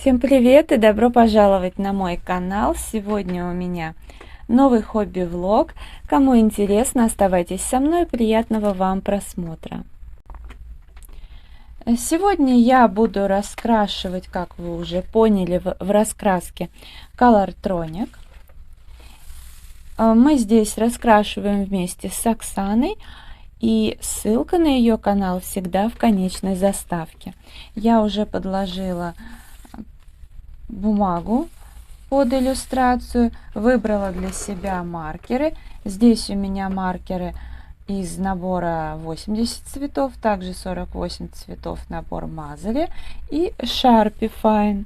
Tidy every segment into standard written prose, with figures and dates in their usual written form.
Всем привет и добро пожаловать на мой канал. Сегодня у меня новый хобби-влог. Кому интересно, оставайтесь со мной. Приятного вам просмотра. Сегодня я буду раскрашивать, как вы уже поняли, в раскраске Colortronic. Мы здесь раскрашиваем вместе с Оксаной. И ссылка на ее канал всегда в конечной заставке. Я уже подложила бумагу под иллюстрацию, выбрала для себя маркеры. Здесь у меня маркеры из набора 80 цветов, также 48 цветов набор Мазали и Sharpie Fine.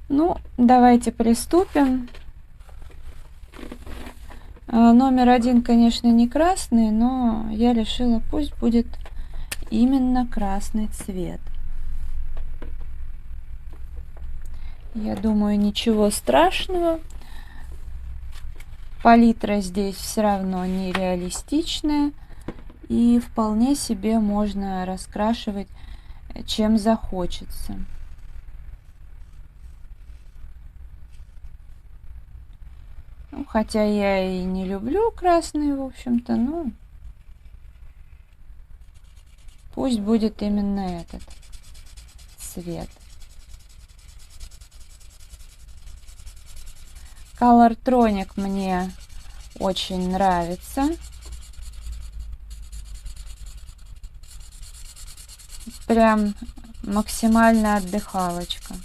Ну, давайте приступим. Номер один, конечно, не красный, но я решила, пусть будет именно красный цвет. Я думаю, ничего страшного. Палитра здесь все равно нереалистичная. И вполне себе можно раскрашивать, чем захочется. Ну, хотя я и не люблю красный, в общем-то, но пусть будет именно этот цвет. Colortronic мне очень нравится. Прям максимальная отдыхалочка.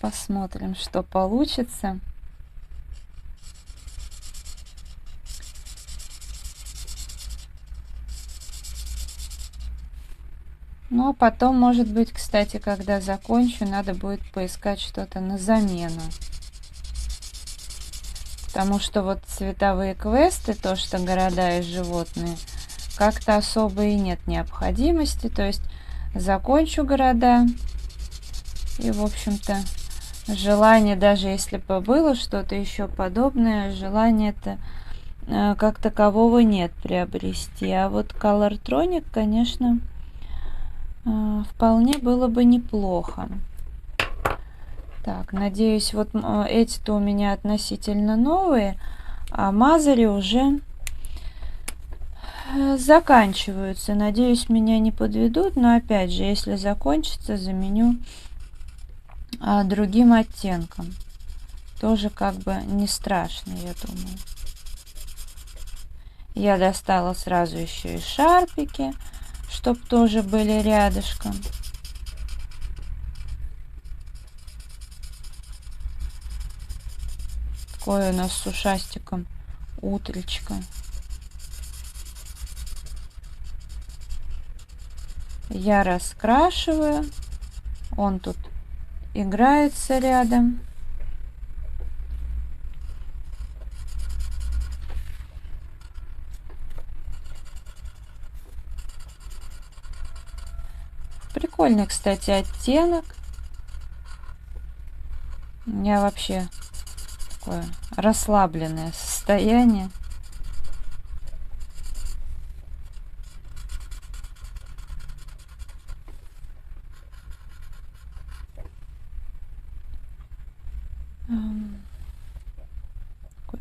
Посмотрим, что получится. Ну, а потом, может быть, кстати, когда закончу, надо будет поискать что-то на замену. Потому что вот цветовые квесты, то, что города и животные, как-то особо и нет необходимости. То есть закончу города и, в общем-то, желание, даже если бы было что-то еще подобное, желания-то как такового нет приобрести. А вот Colortronic, конечно, вполне было бы неплохо. Так, надеюсь, вот эти-то у меня относительно новые, а Мазали уже заканчиваются. Надеюсь, меня не подведут, но опять же, если закончится, заменю другим оттенком. Тоже как бы не страшно, я думаю. Я достала сразу еще и шарпики, чтоб тоже были рядышком. Такое у нас с ушастиком утречко. Я раскрашиваю. Он тут играется рядом. Прикольный, кстати, оттенок. У меня вообще такое расслабленное состояние.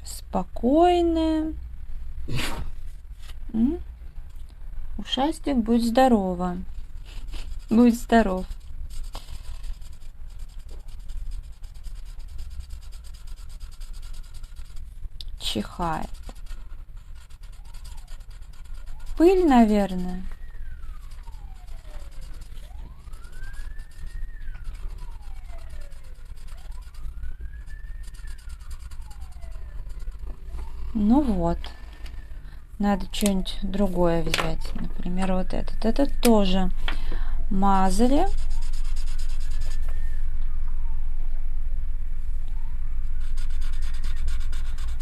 Спокойная. Ушастик, будь здорова. Будь здоров. Чихает. Пыль, наверное. Ну вот. Надо что-нибудь другое взять. Например, вот этот. Этот тоже Мазали.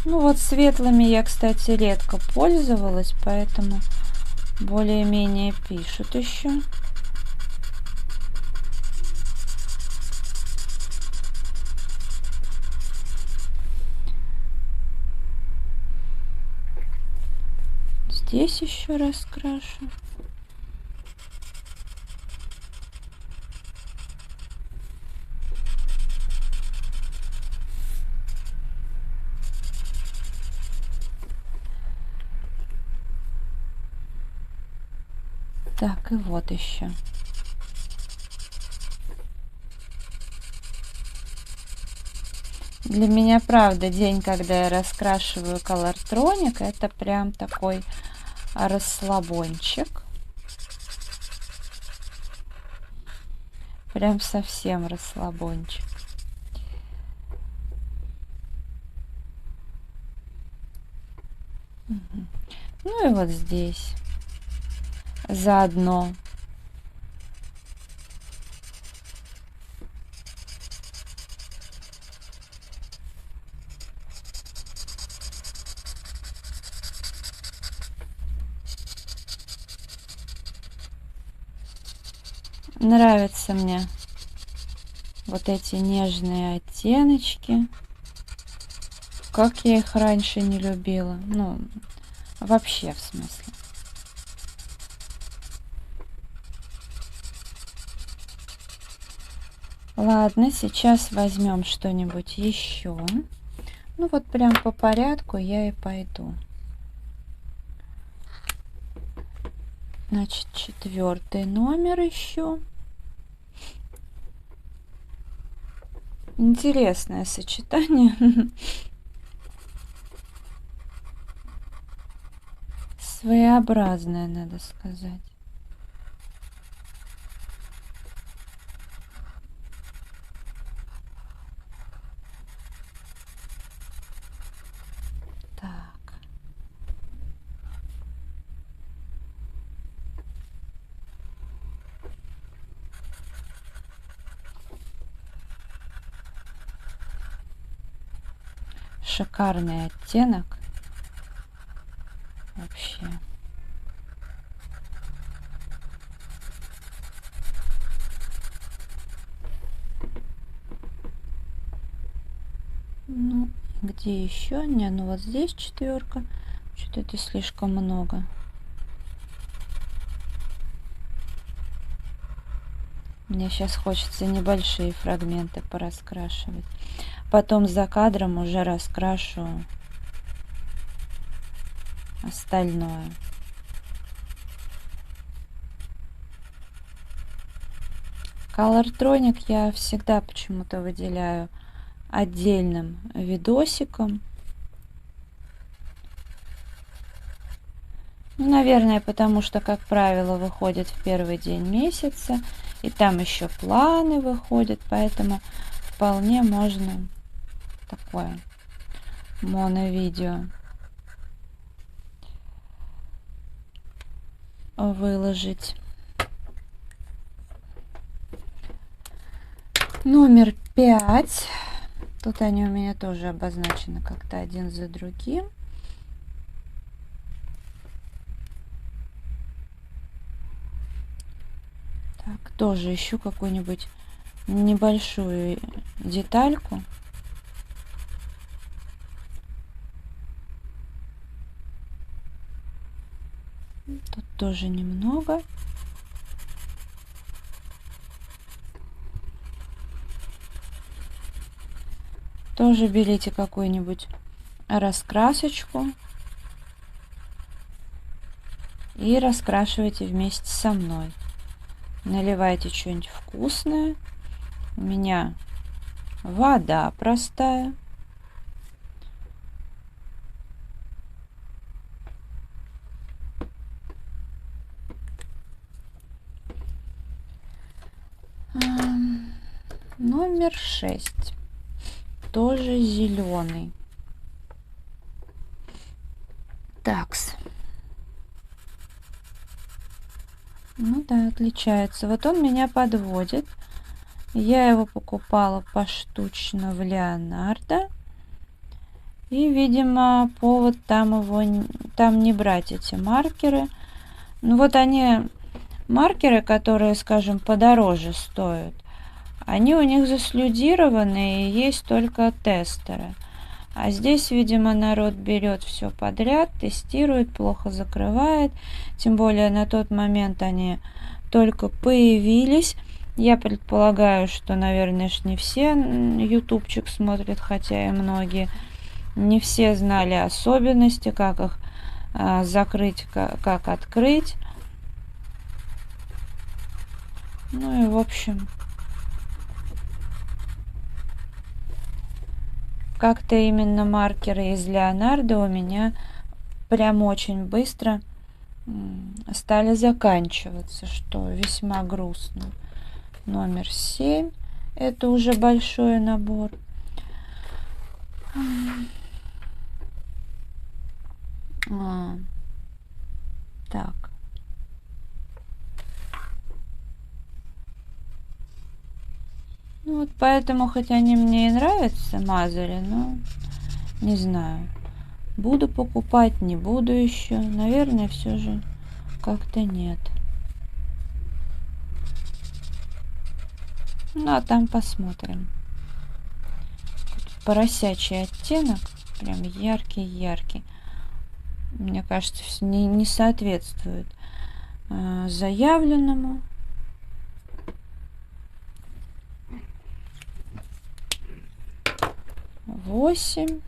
Ну вот светлыми я, кстати, редко пользовалась, поэтому более-менее пишут еще. здесь еще раскрашу. Так, и вот еще. Для меня, правда, день, когда я раскрашиваю Colortronic, это прям такой расслабончик. Прям совсем расслабончик. Угу. Ну и вот здесь заодно. Нравятся мне вот эти нежные оттеночки. Как я их раньше не любила. Ну, вообще, в смысле. Ладно, сейчас возьмем что-нибудь еще. Ну вот прям по порядку я и пойду. Значит, 4 номер еще. Интересное сочетание. Своеобразное, надо сказать. Так. Шикарный оттенок. Вообще. Ну, где еще? Не, ну вот здесь 4. Что-то это слишком много. Мне сейчас хочется небольшие фрагменты пораскрашивать. Потом за кадром уже раскрашу остальное. Colortronic я всегда почему-то выделяю отдельным видосиком. Ну, наверное, потому что, как правило, выходит в первый день месяца, и там еще планы выходят, поэтому вполне можно такое моновидео выложить. Номер 5. Тут они у меня тоже обозначены как-то один за другим. Так, тоже ищу какую-нибудь небольшую детальку. Тут тоже немного. Тоже берите какую-нибудь раскрасочку и раскрашивайте вместе со мной. Наливайте что-нибудь вкусное. У меня вода простая. Номер 6. Тоже зеленый. Такс. Ну да, отличается. Вот он меня подводит. Я его покупала поштучно в Леонардо. И, видимо, повод там не брать эти маркеры. Ну вот они, маркеры, которые, скажем, подороже стоят, они у них заслюдированы и есть только тестеры. А здесь, видимо, народ берет все подряд, тестирует, плохо закрывает. Тем более на тот момент они только появились. Я предполагаю, что, наверное, не все ютубчик смотрят, хотя и многие. Не все знали особенности, как их закрыть, как открыть. Ну и в общем, как-то именно маркеры из Леонардо у меня прям очень быстро стали заканчиваться, что весьма грустно. Номер 7. Это уже большой набор. Так. Ну вот поэтому, хоть они мне и нравятся, мазали, но не знаю. Буду покупать, не буду еще. Наверное, все же как-то нет. Ну, а там посмотрим. Поросячий оттенок. Прям яркий-яркий. Мне кажется, не соответствует заявленному. 8.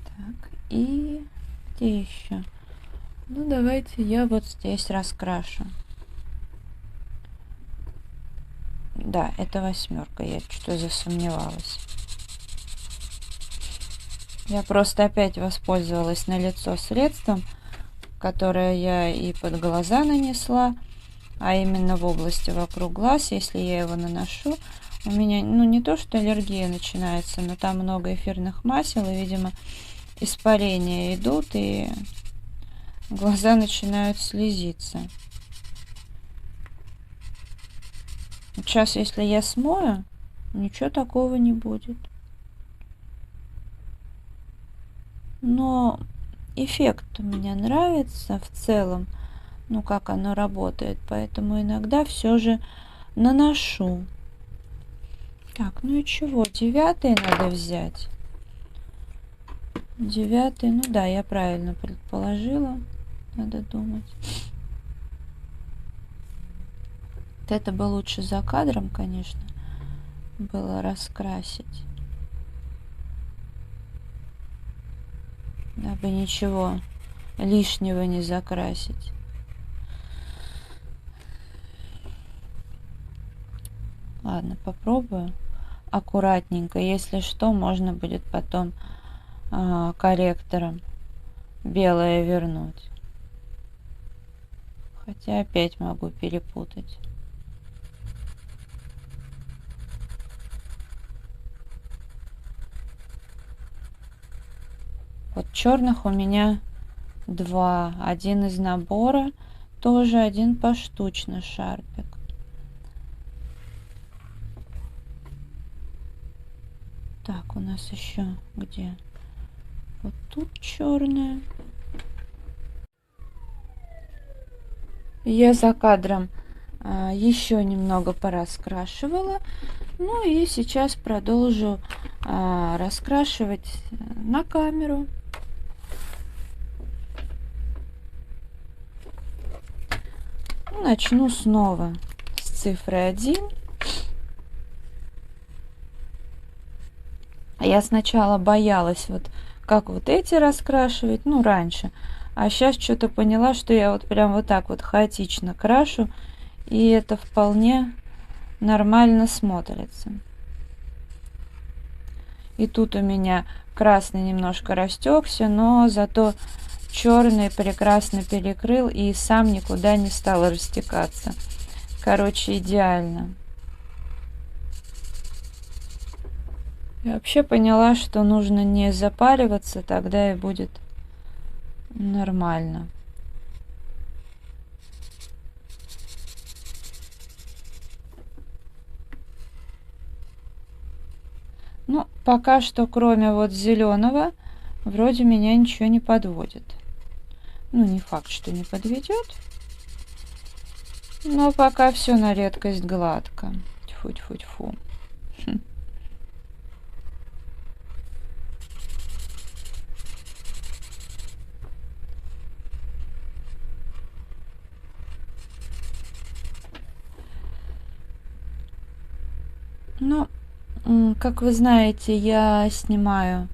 Так, и где еще? Ну, давайте я вот здесь раскрашу. Да, это 8. Я что-то засомневалась. Я просто опять воспользовалась на лицо средством, которое я и под глаза нанесла, а именно в области вокруг глаз. Если я его наношу, у меня, ну, не то что аллергия начинается, но там много эфирных масел, и, видимо, испарения идут, и глаза начинают слезиться. Сейчас, если я смою, ничего такого не будет. Но эффект мне нравится в целом, ну, как оно работает, поэтому иногда все же наношу. Так, ну и чего, 9 надо взять. 9, ну да, я правильно предположила, надо думать. Вот это бы лучше за кадром, конечно, было раскрасить. Дабы ничего лишнего не закрасить. Ладно, попробую аккуратненько. Если что, можно будет потом корректором белое вернуть. Хотя опять могу перепутать. Вот черных у меня 2. Один из набора, тоже один поштучно шарпик. Так, у нас еще где? Вот тут черная. Я за кадром еще немного пораскрашивала. Ну и сейчас продолжу раскрашивать на камеру. Начну снова с цифры 1. Я сначала боялась, вот как вот эти раскрашивать, ну, раньше. А сейчас что-то поняла, что я вот прям вот так вот хаотично крашу. И это вполне нормально смотрится. И тут у меня красный немножко растекся, но зато черный прекрасно перекрыл и сам никуда не стал растекаться. Короче, идеально. Я вообще поняла, что нужно не запариваться, тогда и будет нормально. Ну, пока что, кроме вот зеленого, вроде меня ничего не подводит. Ну, не факт, что не подведет. Но пока все на редкость гладко. Тьфу-тьфу-тьфу. Ну, как вы знаете, я снимаю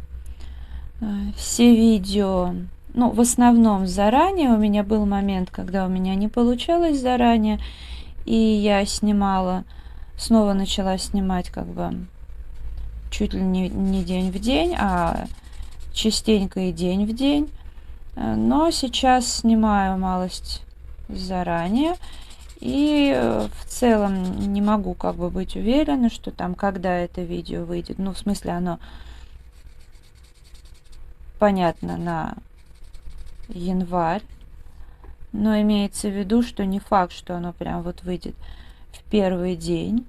все видео, ну, в основном заранее. У меня был момент, когда у меня не получалось заранее, и я снимала, снова начала снимать как бы чуть ли не день в день, а частенько и день в день. Но сейчас снимаю малость заранее. И в целом не могу как бы быть уверена, что там, когда это видео выйдет. Ну, в смысле, оно понятно на январь. Но имеется в виду, что не факт, что оно прям вот выйдет в первый день.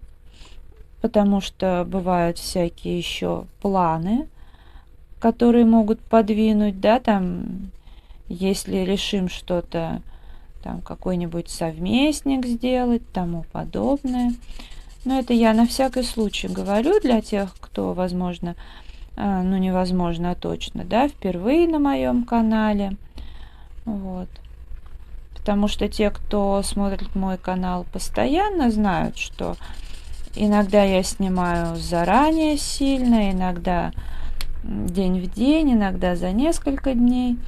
Потому что бывают всякие еще планы, которые могут подвинуть, да, там, если решим что-то, там, какой-нибудь совместник сделать, тому подобное. Но это я на всякий случай говорю для тех, кто, возможно, ну, невозможно, а точно, да, впервые на моем канале. Вот. Потому что те, кто смотрит мой канал постоянно, знают, что иногда я снимаю заранее сильно, иногда день в день, иногда за несколько дней.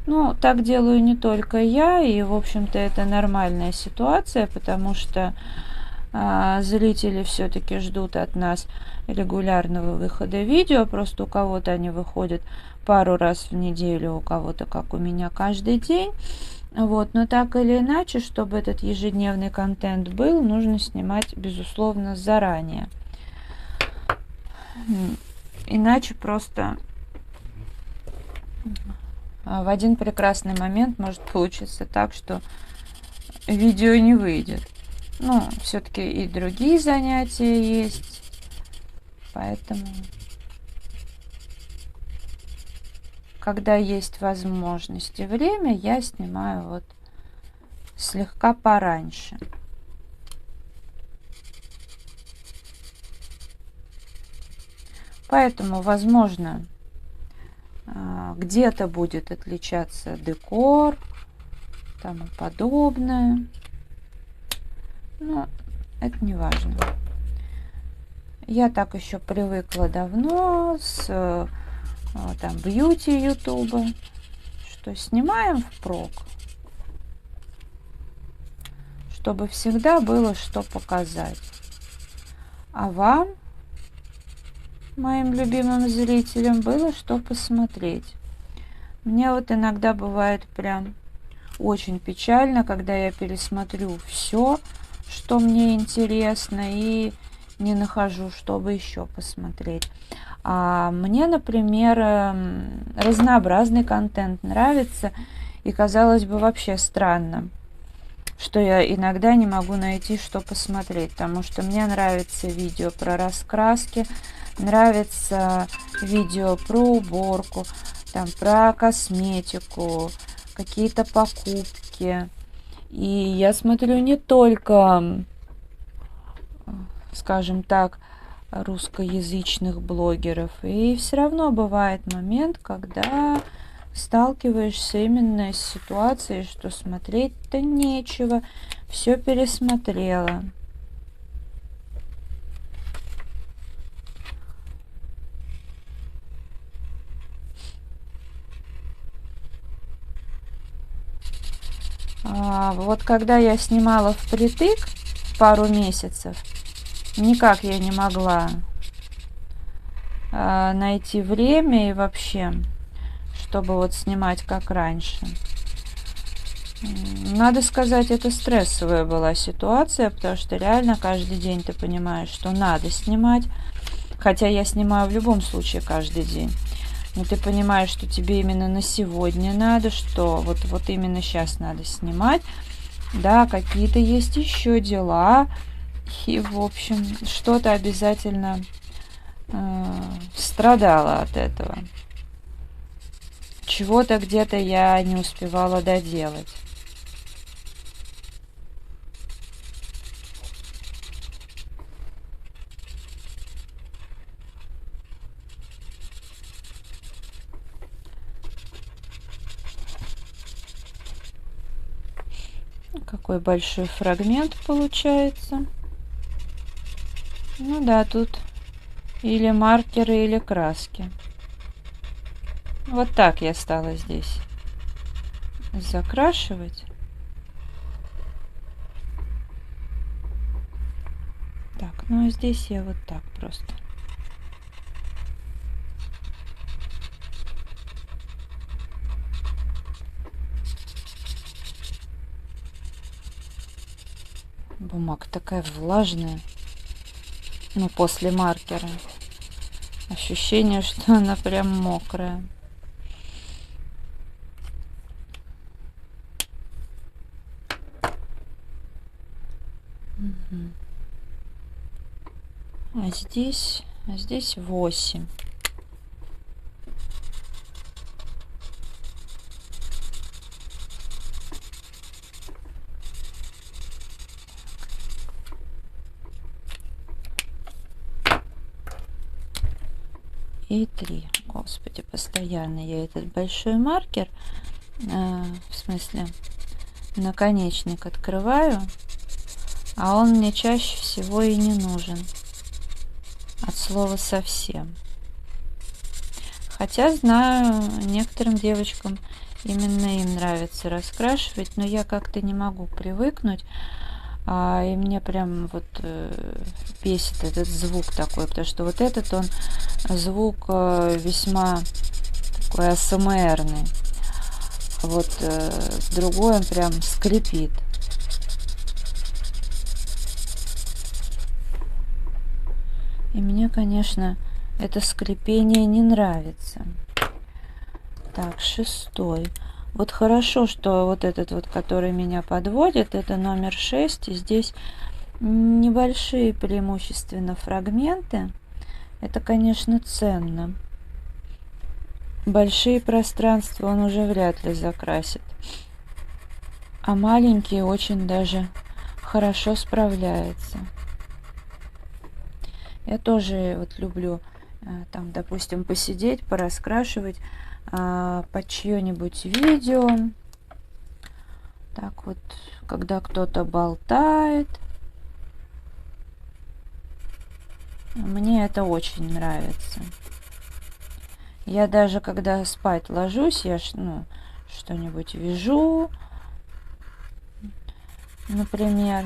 Ну, так делаю не только я, и, в общем-то, это нормальная ситуация, потому что зрители все-таки ждут от нас регулярного выхода видео. Просто у кого-то они выходят пару раз в неделю, у кого-то, как у меня, каждый день. Вот, но так или иначе, чтобы этот ежедневный контент был, нужно снимать, безусловно, заранее. Иначе просто в один прекрасный момент может получиться так, что видео не выйдет. Ну, все-таки и другие занятия есть, поэтому, когда есть возможность и время, я снимаю вот слегка пораньше. Поэтому, возможно, где-то будет отличаться декор, тому подобное. Но это не важно. Я так еще привыкла давно с там бьюти ютуба, что снимаем впрок, чтобы всегда было что показать. А вам, моим любимым зрителям, было что посмотреть. Мне вот иногда бывает прям очень печально, когда я пересмотрю все, что мне интересно, и не нахожу, чтобы еще посмотреть. А мне, например, разнообразный контент нравится, и, казалось бы, вообще странно, что я иногда не могу найти, что посмотреть, потому что мне нравится видео про раскраски, нравится видео про уборку, там, про косметику, какие-то покупки. И я смотрю не только, скажем так, русскоязычных блогеров. И все равно бывает момент, когда сталкиваешься именно с ситуацией, что смотреть-то нечего, все пересмотрела. Вот когда я снимала впритык пару месяцев, никак я не могла найти время и вообще, чтобы вот снимать как раньше. Надо сказать, это стрессовая была ситуация, потому что реально каждый день ты понимаешь, что надо снимать. Хотя я снимаю в любом случае каждый день. Но ты понимаешь, что тебе именно на сегодня надо, что вот именно сейчас надо снимать. Да, какие-то есть еще дела. И, в общем, что-то обязательно страдала от этого. Чего-то где-то я не успевала доделать. Какой большой фрагмент получается. Ну да, тут или маркеры, или краски. Вот так я стала здесь закрашивать. Так, ну а здесь я вот так просто. Бумага такая влажная. Ну, после маркера. Ощущение, что она прям мокрая. Угу. А здесь 8. И 3. Господи, постоянно я этот большой маркер, в смысле наконечник, открываю, а он мне чаще всего и не нужен. От слова совсем. Хотя знаю, некоторым девочкам именно им нравится раскрашивать, но я как-то не могу привыкнуть. И мне прям вот бесит этот звук такой, потому что вот этот он звук весьма такой АСМРный. Вот другой он прям скрипит. И мне, конечно, это скрипение не нравится. Так, 6. Вот хорошо, что вот этот вот, который меня подводит, это номер 6. И здесь небольшие преимущественно фрагменты. Это, конечно, ценно. Большие пространства он уже вряд ли закрасит. А маленькие очень даже хорошо справляются. Я тоже вот люблю там, допустим, посидеть, пораскрашивать под чье-нибудь видео. Так вот, когда кто-то болтает. Мне это очень нравится. Я даже когда спать ложусь, я что-нибудь вяжу, например.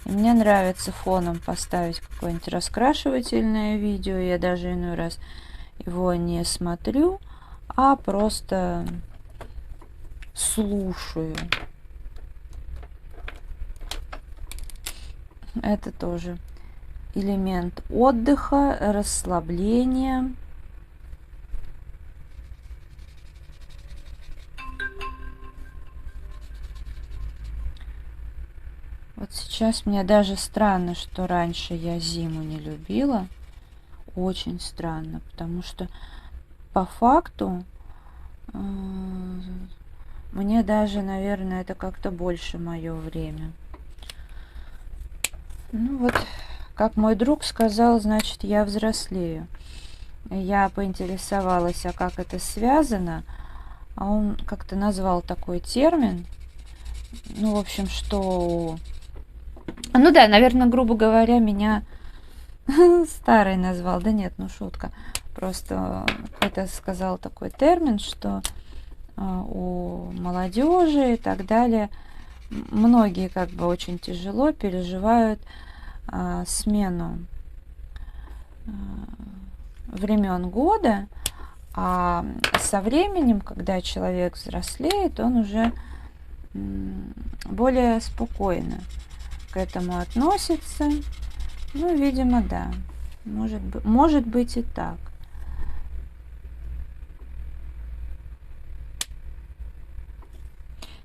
И мне нравится фоном поставить какое-нибудь раскрашивательное видео. Я даже иной раз его не смотрю, а просто слушаю. Это тоже элемент отдыха, расслабления. Вот сейчас мне даже странно, что раньше я зиму не любила. Очень странно, потому что по факту мне даже, наверное, это как-то больше мое время. Ну вот, как мой друг сказал, значит, я взрослею. Я поинтересовалась, а как это связано, а он как-то назвал такой термин. Ну, в общем, что... Ну да, наверное, грубо говоря, меня старой назвал. Да нет, ну шутка. Просто это сказал такой термин, что у молодежи и так далее многие как бы очень тяжело переживают смену времен года, а со временем, когда человек взрослеет, он уже более спокойно к этому относится. Ну, видимо, да. Может быть и так.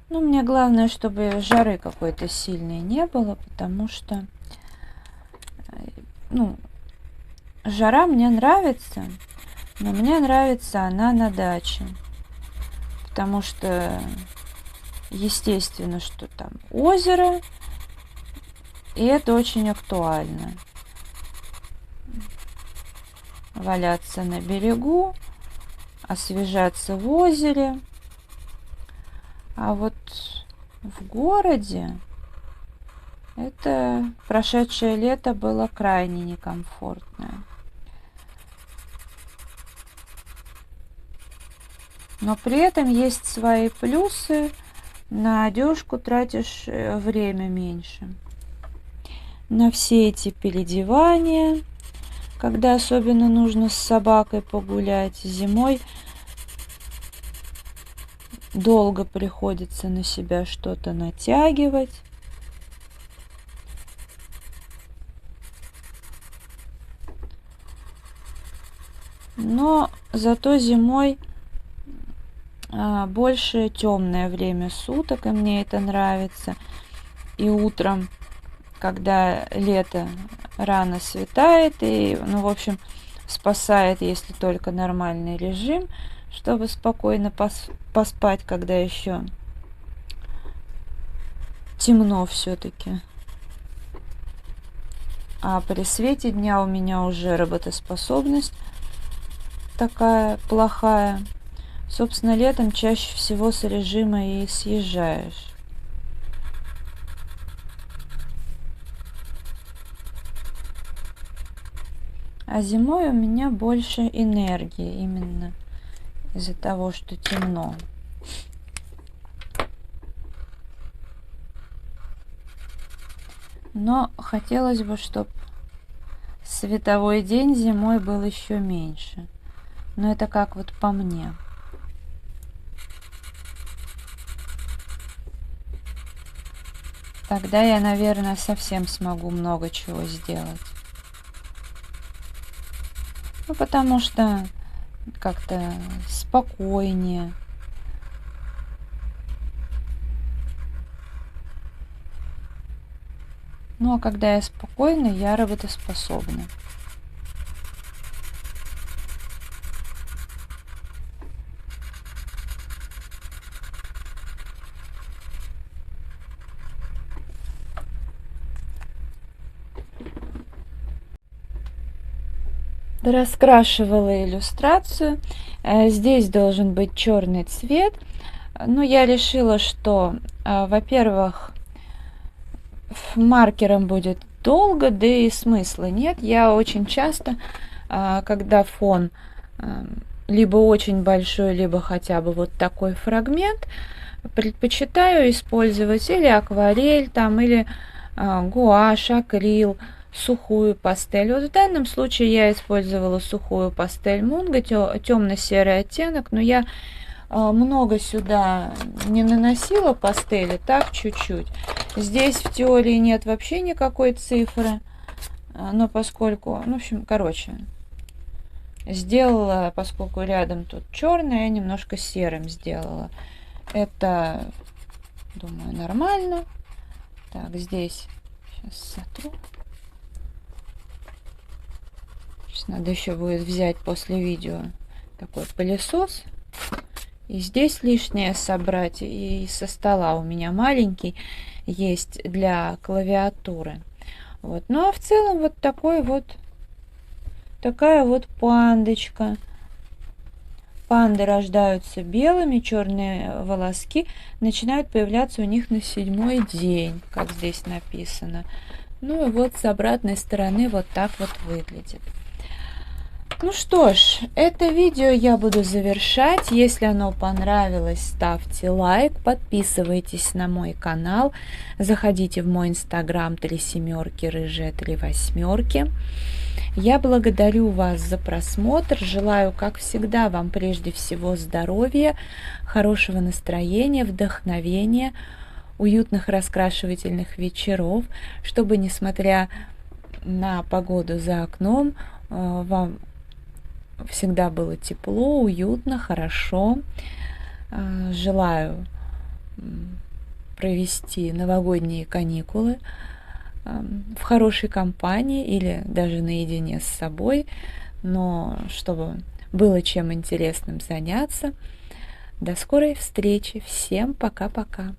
Ну, мне главное, чтобы жары какой-то сильной не было, потому что, ну, жара мне нравится, но мне нравится она на даче. Потому что, естественно, что там озеро, и это очень актуально. Валяться на берегу, освежаться в озере. А вот в городе это прошедшее лето было крайне некомфортное. Но при этом есть свои плюсы. На одежку тратишь время меньше. На все эти переодевания, когда особенно нужно с собакой погулять. Зимой долго приходится на себя что-то натягивать. Но зато зимой больше темное время суток, и мне это нравится. И утром, когда лето рано светает, и, ну, в общем, спасает, если только нормальный режим, чтобы спокойно поспать, когда еще темно все-таки. А при свете дня у меня уже работоспособность такая плохая. Собственно, летом чаще всего с режима и съезжаешь. А зимой у меня больше энергии именно из-за того, что темно. Но хотелось бы, чтобы световой день зимой был еще меньше. Но это как вот по мне. Тогда я, наверное, совсем смогу много чего сделать. Ну, потому что как-то спокойнее. Ну, а когда я спокойна, я работоспособна. Раскрашивала иллюстрацию. Здесь должен быть черный цвет. Но я решила, что, во-первых, маркером будет долго, да и смысла нет. Я очень часто, когда фон либо очень большой, либо хотя бы вот такой фрагмент, предпочитаю использовать или акварель, там, или гуашь, акрил, сухую пастель. Вот в данном случае я использовала сухую пастель Мунго, темно-серый оттенок, но я много сюда не наносила пастели, так чуть-чуть. Здесь в теории нет вообще никакой цифры, но поскольку, ну, в общем, короче, сделала, поскольку рядом тут черное, я немножко серым сделала. Это, думаю, нормально. Так, здесь сейчас сотру. Сейчас надо еще будет взять после видео такой пылесос. И здесь лишнее собрать. И со стола у меня маленький есть для клавиатуры. Вот. Ну а в целом вот такой вот, такая вот пандочка. Панды рождаются белыми, черные волоски начинают появляться у них на 7-й день, как здесь написано. Ну и вот с обратной стороны вот так вот выглядит. Ну что ж, это видео я буду завершать. Если оно понравилось, ставьте лайк, подписывайтесь на мой канал, заходите в мой инстаграм 3 семерки, рыжая 3 восьмерки. Я благодарю вас за просмотр, желаю, как всегда, вам прежде всего здоровья, хорошего настроения, вдохновения, уютных раскрашивательных вечеров, чтобы, несмотря на погоду за окном, вам всегда было тепло, уютно, хорошо. Желаю провести новогодние каникулы в хорошей компании или даже наедине с собой, но чтобы было чем интересным заняться. До скорой встречи. Всем пока-пока.